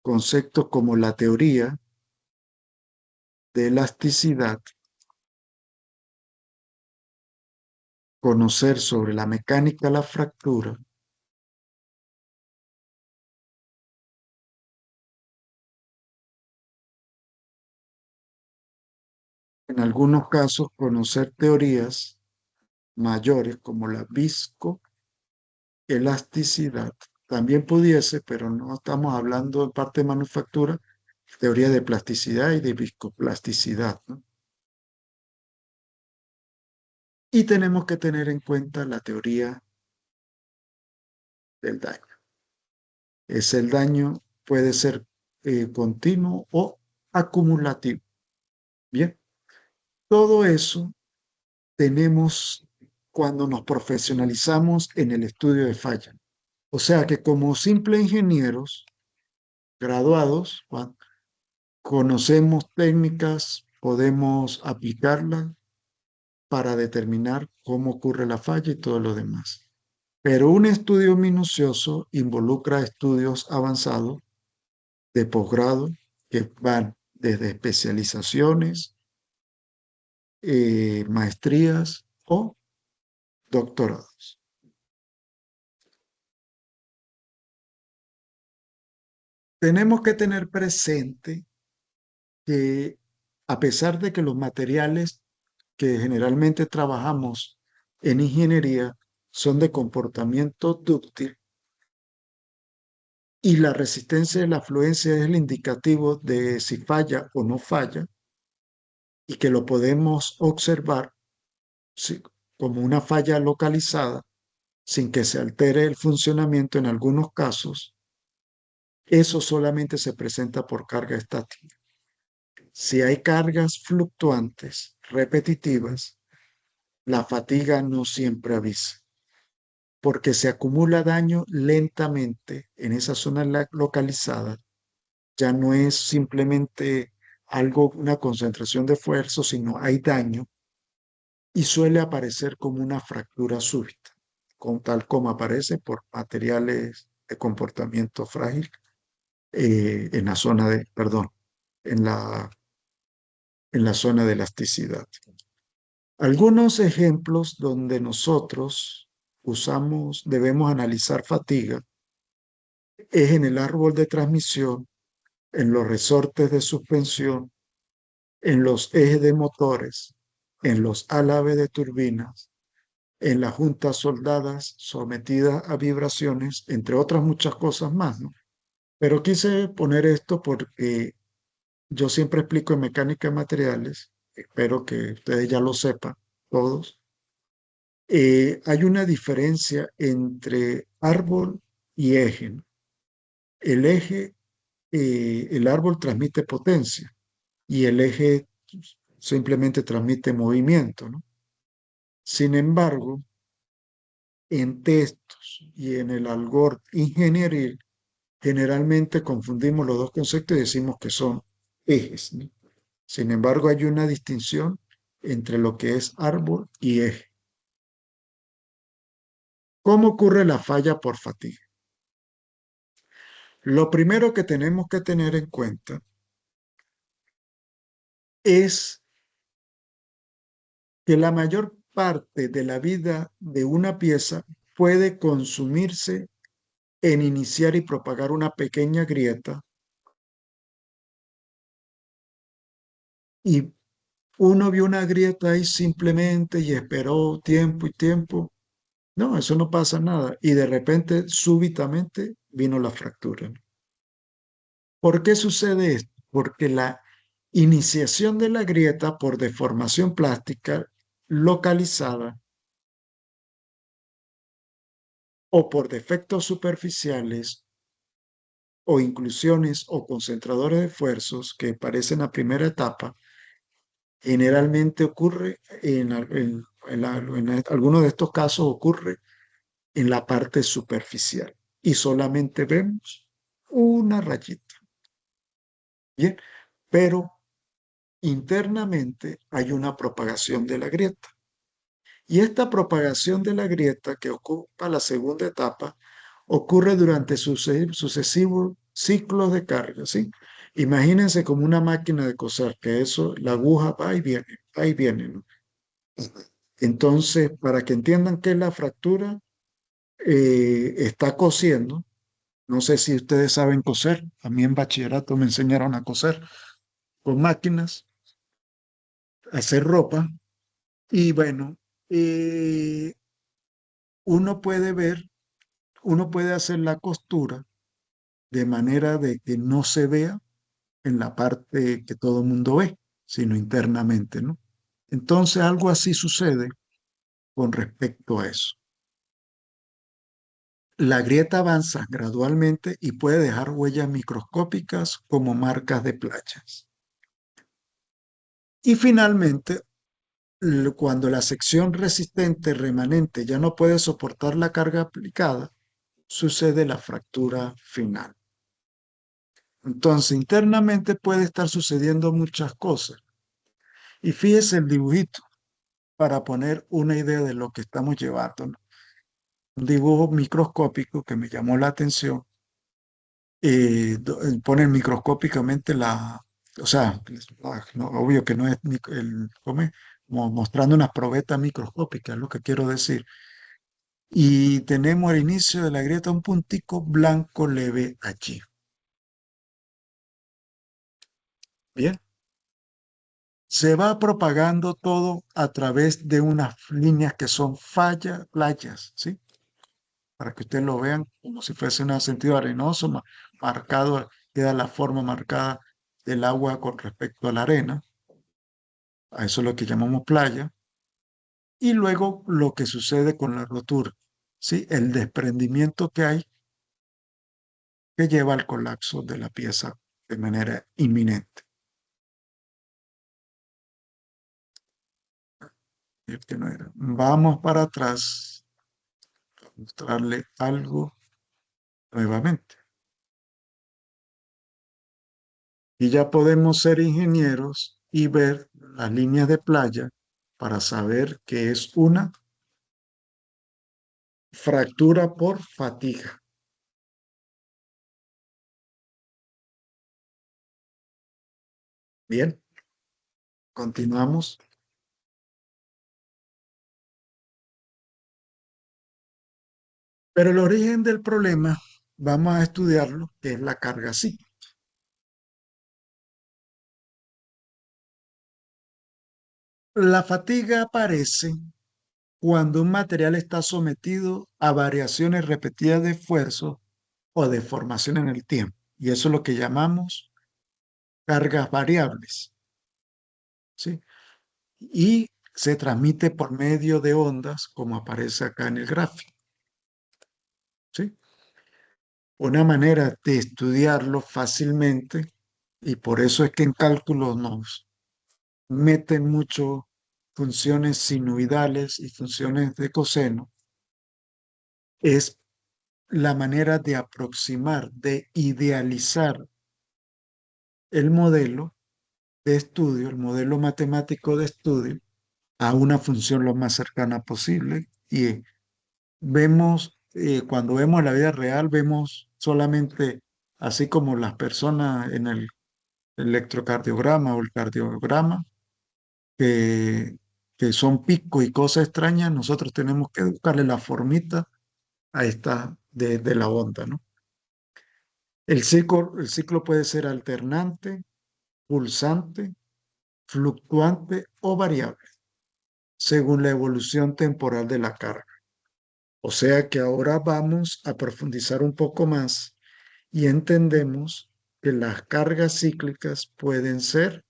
conceptos como la teoría de elasticidad, conocer sobre la mecánica de la fractura, en algunos casos conocer teorías mayores como la viscoelasticidad. También pudiese, pero no estamos hablando de parte de manufactura, teoría de plasticidad y de viscoplasticidad, ¿no? Y tenemos que tener en cuenta la teoría del daño. El daño puede ser continuo o acumulativo. Bien, todo eso tenemos cuando nos profesionalizamos en el estudio de falla. O sea que como simples ingenieros graduados, conocemos técnicas, podemos aplicarlas para determinar cómo ocurre la falla y todo lo demás. Pero un estudio minucioso involucra estudios avanzados de posgrado que van desde especializaciones, maestrías o doctorados. Tenemos que tener presente que a pesar de que los materiales que generalmente trabajamos en ingeniería son de comportamiento dúctil y la resistencia de la afluencia es el indicativo de si falla o no falla y que lo podemos observar como una falla localizada sin que se altere el funcionamiento en algunos casos, eso solamente se presenta por carga estática. Si hay cargas fluctuantes, repetitivas, la fatiga no siempre avisa, porque se acumula daño lentamente en esa zona localizada. Ya no es simplemente algo, una concentración de esfuerzo, sino hay daño y suele aparecer como una fractura súbita, con tal como aparece por materiales de comportamiento frágil en la zona de, perdón, en en la zona de elasticidad. Algunos ejemplos donde nosotros debemos analizar fatiga es en el árbol de transmisión, en los resortes de suspensión, en los ejes de motores, en los álabes de turbinas, en las juntas soldadas sometidas a vibraciones, entre otras muchas cosas más, ¿no? Pero quise poner esto porque yo siempre explico en mecánica de materiales, espero que ustedes ya lo sepan todos. Hay una diferencia entre árbol y eje, ¿no? El eje, el árbol transmite potencia y el eje simplemente transmite movimiento, ¿no? Sin embargo, en textos y en el algor ingenieril, generalmente confundimos los dos conceptos y decimos que son ejes, ¿no? Sin embargo, hay una distinción entre lo que es árbol y eje. ¿Cómo ocurre la falla por fatiga? Lo primero que tenemos que tener en cuenta es que la mayor parte de la vida de una pieza puede consumirse en iniciar y propagar una pequeña grieta y uno vio una grieta ahí simplemente y esperó tiempo y tiempo. No, eso no pasa nada. Y de repente, súbitamente, vino la fractura. ¿Por qué sucede esto? Porque la iniciación de la grieta por deformación plástica localizada o por defectos superficiales o inclusiones o concentradores de esfuerzos que parecen a primera etapa, generalmente ocurre en algunos de estos casos ocurre en la parte superficial y solamente vemos una rayita. Bien, pero internamente hay una propagación de la grieta. Y esta propagación de la grieta que ocupa la segunda etapa ocurre durante sucesivos ciclos de carga, ¿sí? Imagínense como una máquina de coser, que eso, la aguja va y viene, ¿no? Entonces, para que entiendan qué es la fractura, está cosiendo. No sé si ustedes saben coser. A mí en bachillerato me enseñaron a coser con máquinas, a hacer ropa. Y bueno, eh, uno puede ver, uno puede hacer la costura de manera de que no se vea en la parte que todo el mundo ve, sino internamente, ¿no? Entonces algo así sucede con respecto a eso. La grieta avanza gradualmente y puede dejar huellas microscópicas como marcas de playas. Y finalmente, cuando la sección resistente remanente ya no puede soportar la carga aplicada, sucede la fractura final. Entonces, internamente puede estar sucediendo muchas cosas. Y fíjese el dibujito para poner una idea de lo que estamos llevando, ¿no? Un dibujo microscópico que me llamó la atención. Ponen microscópicamente o sea, obvio que no es ¿cómo es? Mostrando unas probetas microscópicas, es lo que quiero decir. Y tenemos al inicio de la grieta un puntico blanco leve allí. Bien, se va propagando todo a través de unas líneas que son playas, ¿sí? Para que ustedes lo vean como si fuese un sentido arenoso, marcado, queda la forma marcada del agua con respecto a la arena. A eso es lo que llamamos playa. Y luego lo que sucede con la rotura, ¿sí? El desprendimiento que hay que lleva al colapso de la pieza de manera inminente. Este no era. Vamos para atrás a mostrarle algo nuevamente. Y ya podemos ser ingenieros y ver las líneas de playa para saber que es una fractura por fatiga. Bien, continuamos. Pero el origen del problema, vamos a estudiarlo, que es la carga psíquica. La fatiga aparece cuando un material está sometido a variaciones repetidas de esfuerzo o de formación en el tiempo. Y eso es lo que llamamos cargas variables, ¿sí? Y se transmite por medio de ondas, como aparece acá en el gráfico, ¿sí? Una manera de estudiarlo fácilmente, y por eso es que en cálculo nos meten mucho funciones sinuidales y funciones de coseno, es la manera de aproximar, de idealizar el modelo de estudio, el modelo matemático de estudio, a una función lo más cercana posible. Y cuando vemos la vida real, vemos solamente, así como las personas en el electrocardiograma o el cardiograma, que, que son picos y cosas extrañas, nosotros tenemos que buscarle la formita a esta de la onda, ¿no? El ciclo puede ser alternante, pulsante, fluctuante o variable, según la evolución temporal de la carga. O sea que ahora vamos a profundizar un poco más y entendemos que las cargas cíclicas pueden ser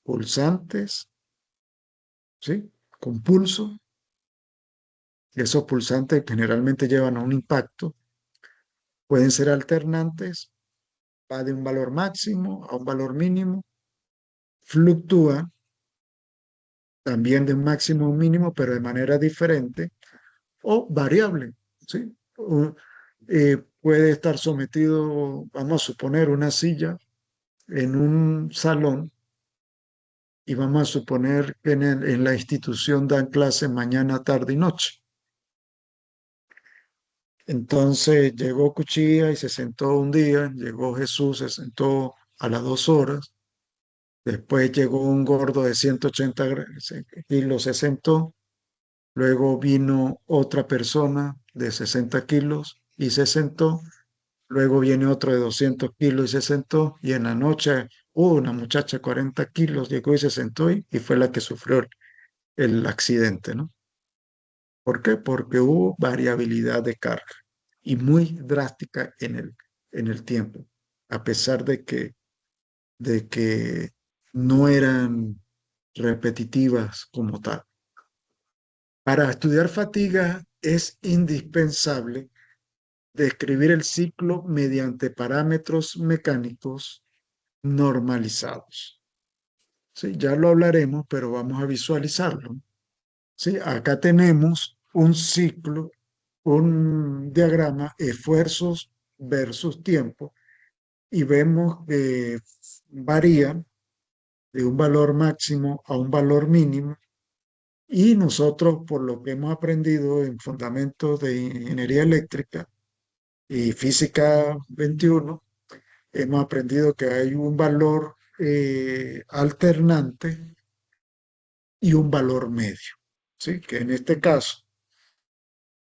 pulsantes, ¿sí? Con pulso, y esos pulsantes generalmente llevan a un impacto. Pueden ser alternantes, va de un valor máximo a un valor mínimo, fluctúa también de un máximo a un mínimo, pero de manera diferente, o variable, ¿sí? Puede estar sometido, vamos a suponer, una silla en un salón y vamos a suponer que en la institución dan clases mañana, tarde y noche. Entonces llegó Cuchilla y se sentó un día, llegó Jesús, se sentó a las 2 horas, después llegó un gordo de 180 kilos, se sentó, luego vino otra persona de 60 kilos y se sentó, luego viene otro de 200 kilos y se sentó, y en la noche una muchacha de 40 kilos llegó y se sentó y fue la que sufrió el accidente, ¿no? ¿Por qué? Porque hubo variabilidad de carga y muy drástica en el tiempo, a pesar de que no eran repetitivas como tal. Para estudiar fatiga es indispensable describir el ciclo mediante parámetros mecánicos normalizados. Sí, ya lo hablaremos, pero vamos a visualizarlo. Sí, acá tenemos un ciclo un diagrama esfuerzos versus tiempo y vemos que varían de un valor máximo a un valor mínimo. Y nosotros, por lo que hemos aprendido en fundamentos de ingeniería eléctrica y física 21, hemos aprendido que hay un valor alternante y un valor medio, ¿sí? Que en este caso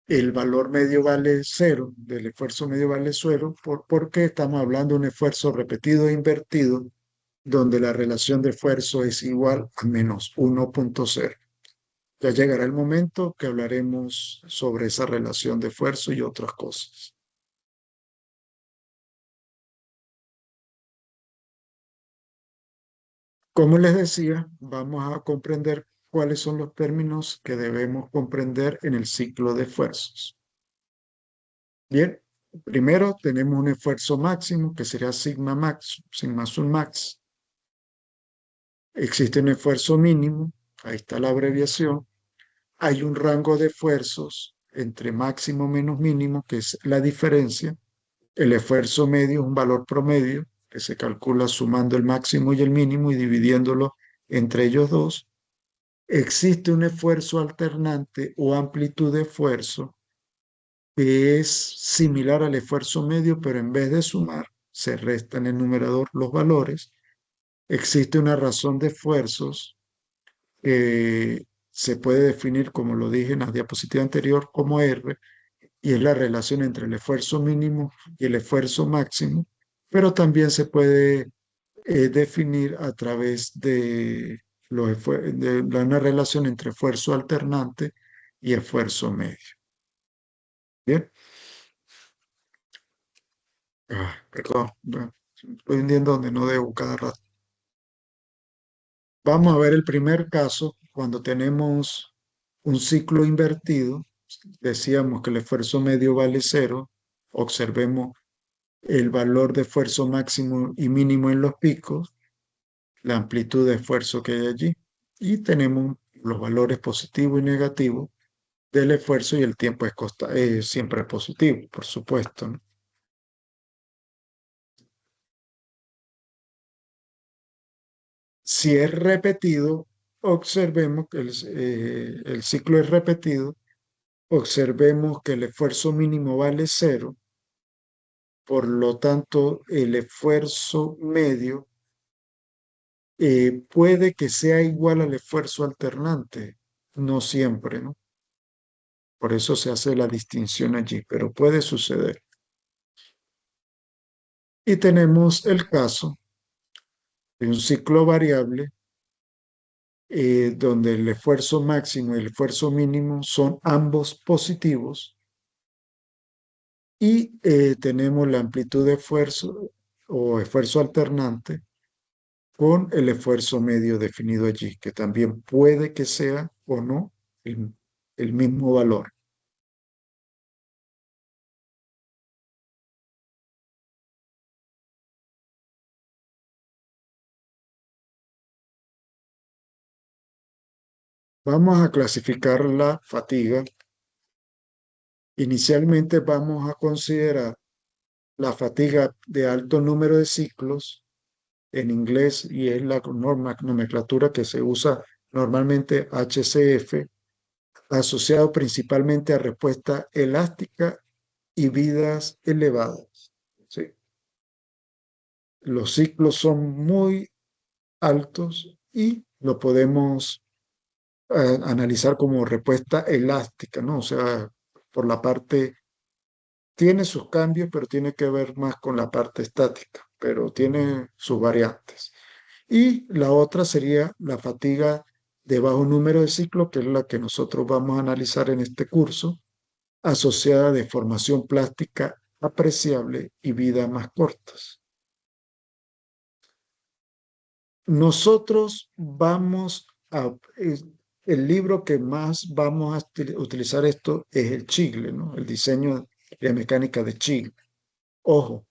el valor medio vale cero, del esfuerzo medio vale cero, porque estamos hablando de un esfuerzo repetido e invertido, donde la relación de esfuerzo es igual a menos 1,0. Ya llegará el momento que hablaremos sobre esa relación de esfuerzo y otras cosas. Como les decía, vamos a comprender cuáles son los términos que debemos comprender en el ciclo de esfuerzos. Bien, primero tenemos un esfuerzo máximo que sería sigma max, sigma sum max. Existe un esfuerzo mínimo, ahí está la abreviación. Hay un rango de esfuerzos entre máximo menos mínimo, que es la diferencia. El esfuerzo medio es un valor promedio que se calcula sumando el máximo y el mínimo y dividiéndolo entre ellos dos. Existe un esfuerzo alternante o amplitud de esfuerzo que es similar al esfuerzo medio, pero en vez de sumar, se resta en el numerador los valores. Existe una razón de esfuerzos que se puede definir, como lo dije en la diapositiva anterior, como R, y es la relación entre el esfuerzo mínimo y el esfuerzo máximo, pero también se puede definir a través de, de una relación entre esfuerzo alternante y esfuerzo medio. Bien. Perdón, estoy hundiendo donde no debo cada rato. Vamos a ver el primer caso cuando tenemos un ciclo invertido. Decíamos que el esfuerzo medio vale cero. Observemos el valor de esfuerzo máximo y mínimo en los picos, la amplitud de esfuerzo que hay allí, y tenemos los valores positivos y negativos del esfuerzo y el tiempo es siempre positivo, por supuesto, ¿no? Si es repetido, observemos que el ciclo es repetido, observemos que el esfuerzo mínimo vale cero, por lo tanto el esfuerzo medio puede que sea igual al esfuerzo alternante, no siempre, ¿no? Por eso se hace la distinción allí, pero puede suceder. Y tenemos el caso de un ciclo variable donde el esfuerzo máximo y el esfuerzo mínimo son ambos positivos y tenemos la amplitud de esfuerzo o esfuerzo alternante con el esfuerzo medio definido allí, que también puede que sea o no el, el mismo valor. Vamos a clasificar la fatiga. Inicialmente vamos a considerar la fatiga de alto número de ciclos en inglés y es la nomenclatura que se usa normalmente HCF, asociado principalmente a respuesta elástica y vidas elevadas. ¿Sí? Los ciclos son muy altos y lo podemos analizar como respuesta elástica, ¿no? O sea, por la parte, tiene sus cambios, pero tiene que ver más con la parte estática, pero tiene sus variantes. Y la otra sería la fatiga de bajo número de ciclos, que es la que nosotros vamos a analizar en este curso, asociada a deformación plástica apreciable y vidas más cortas. Nosotros vamos a, el libro que más vamos a utilizar esto es el Chigle, ¿no? El diseño de mecánica de Chigle. Ojo,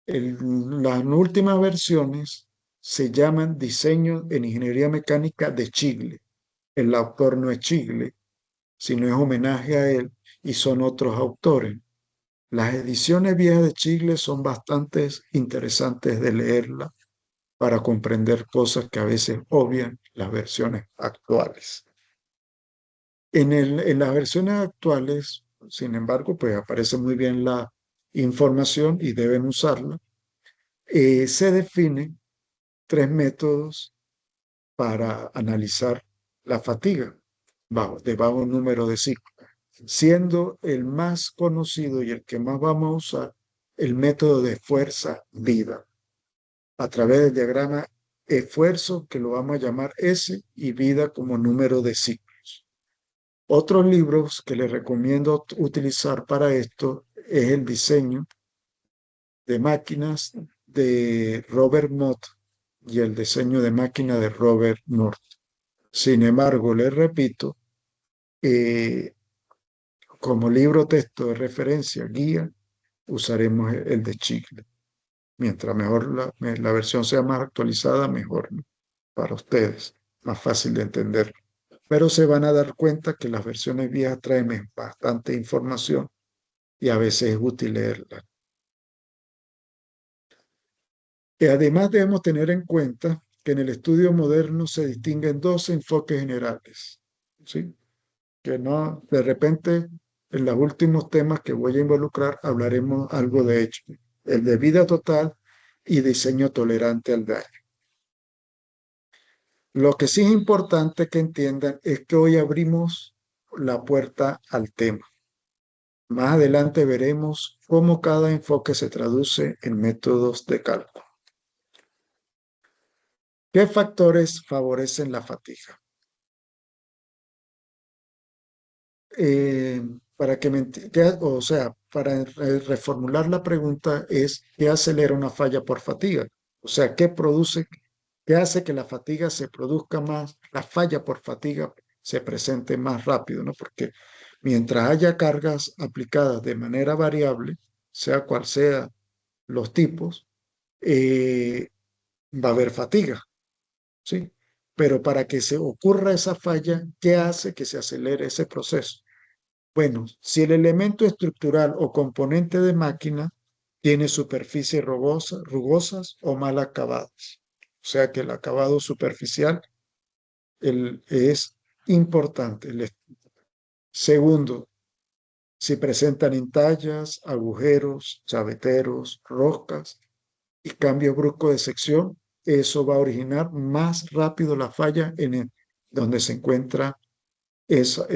las últimas versiones se llaman diseño en ingeniería mecánica de Chigle. El autor no es Chigle, sino es homenaje a él y son otros autores. Las ediciones viejas de Chile son bastante interesantes de leerla para comprender cosas que a veces obvian las versiones actuales. En las versiones actuales, sin embargo, pues aparece muy bien la información y deben usarla. Se definen tres métodos para analizar la fatiga de bajo número de ciclos, siendo el más conocido y el que más vamos a usar el método de fuerza-vida, a través del diagrama esfuerzo, que lo vamos a llamar S, y vida como número de ciclos. Otros libros que les recomiendo utilizar para esto es el diseño de máquinas de Robert Mott y el diseño de máquina de Robert North. Sin embargo, les repito, eh, como libro texto de referencia, guía, usaremos el de Chile. Mientras mejor la versión sea más actualizada, mejor, ¿no? Para ustedes, más fácil de entender. Pero se van a dar cuenta que las versiones viejas traen bastante información y a veces es útil leerla. Y además debemos tener en cuenta que en el estudio moderno se distinguen dos enfoques generales, ¿sí? Que no, de repente, en los últimos temas que voy a involucrar, hablaremos algo de ello. El de vida total y diseño tolerante al daño. Lo que sí es importante que entiendan es que hoy abrimos la puerta al tema. Más adelante veremos cómo cada enfoque se traduce en métodos de cálculo. ¿Qué factores favorecen la fatiga? Eh, para que o sea, para reformular la pregunta es ¿qué acelera una falla por fatiga? O sea, qué hace que la fatiga se produzca más, la falla por fatiga se presente más rápido, ¿no? Porque mientras haya cargas aplicadas de manera variable, sea cual sea los tipos, eh, va a haber fatiga, ¿sí? Pero para que se ocurra esa falla, ¿qué hace que se acelere ese proceso? Bueno, si el elemento estructural o componente de máquina tiene superficies rugosas o mal acabadas, o sea que el acabado superficial es importante. Segundo, si presentan entallas, agujeros, chaveteros, roscas y cambios bruscos de sección, eso va a originar más rápido la falla donde se encuentra esos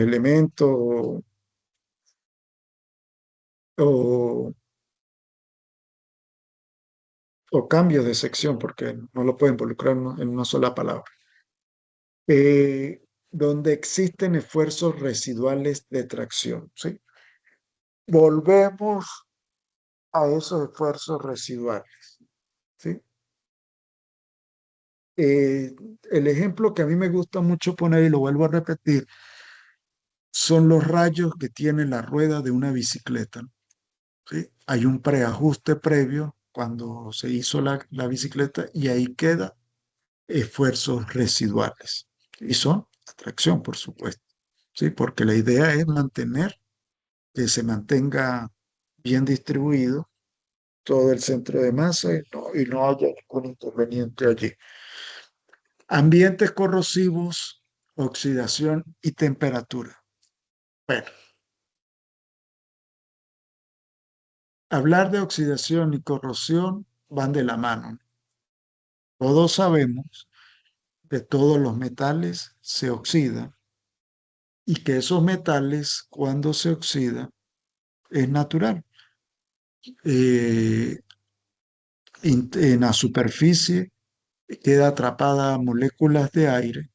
elementos o, o cambios de sección, porque no lo puedo involucrar en una sola palabra. Donde existen esfuerzos residuales de tracción, ¿sí? Volvemos a esos esfuerzos residuales, ¿sí? Eh, el ejemplo que a mí me gusta mucho poner, y lo vuelvo a repetir, son los rayos que tiene la rueda de una bicicleta, ¿sí? Hay un preajuste previo cuando se hizo la bicicleta y ahí queda esfuerzos residuales. Y son atracción, por supuesto, ¿sí? Porque la idea es que se mantenga bien distribuido todo el centro de masa y no haya ningún inconveniente allí. Ambientes corrosivos, oxidación y temperatura. Bueno, hablar de oxidación y corrosión van de la mano. Todos sabemos que todos los metales se oxidan y que esos metales, cuando se oxidan, es natural. Eh, en la superficie queda atrapada moléculas de aire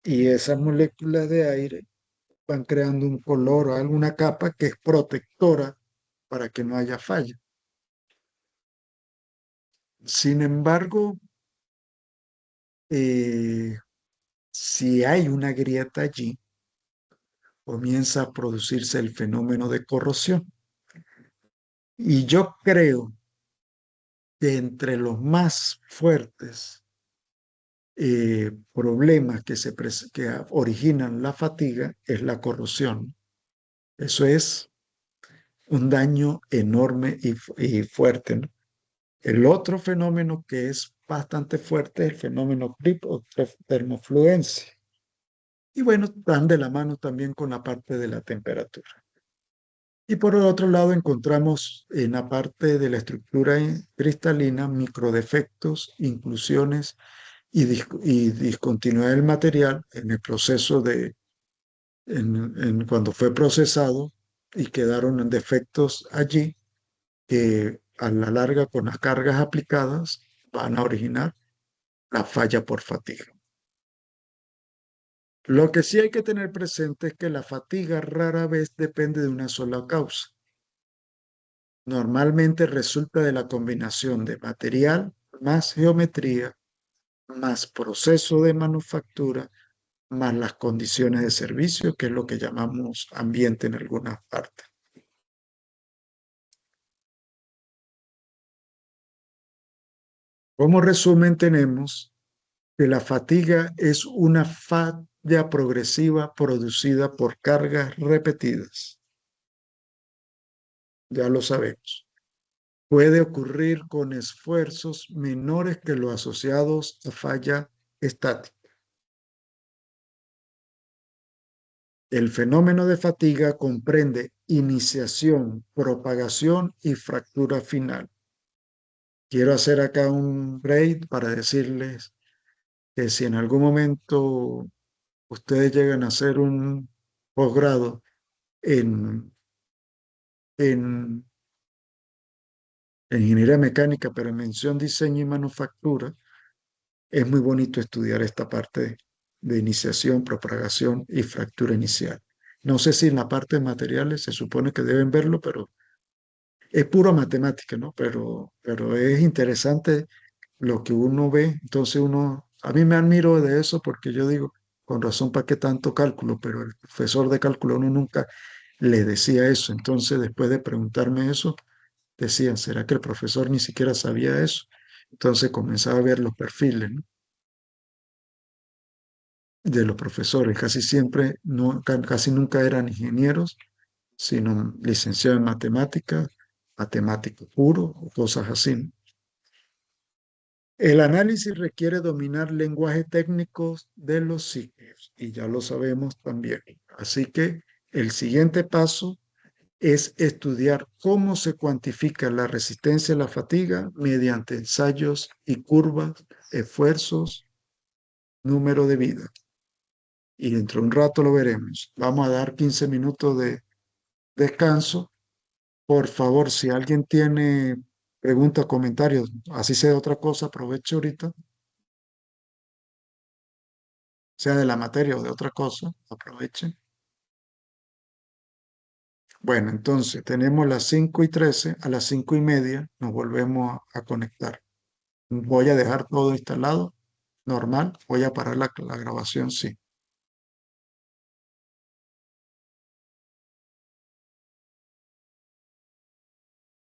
y esas moléculas de aire van creando un color o alguna capa que es protectora para que no haya falla. Sin embargo, eh, si hay una grieta allí, comienza a producirse el fenómeno de corrosión. Y yo creo que entre los más fuertes problemas que originan la fatiga es la corrosión. Eso es un daño enorme y fuerte, ¿no? El otro fenómeno que es bastante fuerte es el fenómeno CRIP o termofluencia. Y bueno, dan de la mano también con la parte de la temperatura. Y por el otro lado encontramos en la parte de la estructura cristalina microdefectos, inclusiones y discontinuidad del material en el proceso cuando fue procesado y quedaron defectos allí que a la larga con las cargas aplicadas van a originar la falla por fatiga. Lo que sí hay que tener presente es que la fatiga rara vez depende de una sola causa. Normalmente resulta de la combinación de material más geometría, más proceso de manufactura, más las condiciones de servicio, que es lo que llamamos ambiente en algunas partes. Como resumen, tenemos que la fatiga es una falla progresiva producida por cargas repetidas. Ya lo sabemos. Puede ocurrir con esfuerzos menores que los asociados a falla estática. El fenómeno de fatiga comprende iniciación, propagación y fractura final. Quiero hacer acá un break para decirles que si en algún momento ustedes llegan a hacer un posgrado en, en, en ingeniería mecánica, pero en mención diseño y manufactura, es muy bonito estudiar esta parte de iniciación, propagación y fractura inicial. No sé si en la parte de materiales se supone que deben verlo, pero es pura matemática, ¿no? Pero es interesante lo que uno ve. Entonces a mí me admiro de eso porque yo digo, con razón, ¿para qué tanto cálculo? Pero el profesor de cálculo uno nunca le decía eso. Entonces, después de preguntarme eso, decían, ¿será que el profesor ni siquiera sabía eso? Entonces comenzaba a ver los perfiles, ¿no? De los profesores. Casi siempre, no, casi nunca eran ingenieros, sino licenciados en matemáticas, matemático puro o cosas así, ¿no? El análisis requiere dominar lenguaje técnicos de los ciclos y ya lo sabemos también. Así que el siguiente paso es estudiar cómo se cuantifica la resistencia a la fatiga mediante ensayos y curvas, esfuerzos, número de vida. Y dentro de un rato lo veremos. Vamos a dar 15 minutos de descanso. Por favor, si alguien tiene preguntas, comentarios, así sea de otra cosa, aproveche ahorita, sea de la materia o de otra cosa, aprovechen. Bueno, entonces tenemos las 5:13, a las 5:30 nos volvemos a conectar. Voy a dejar todo instalado, normal, voy a parar la grabación, sí.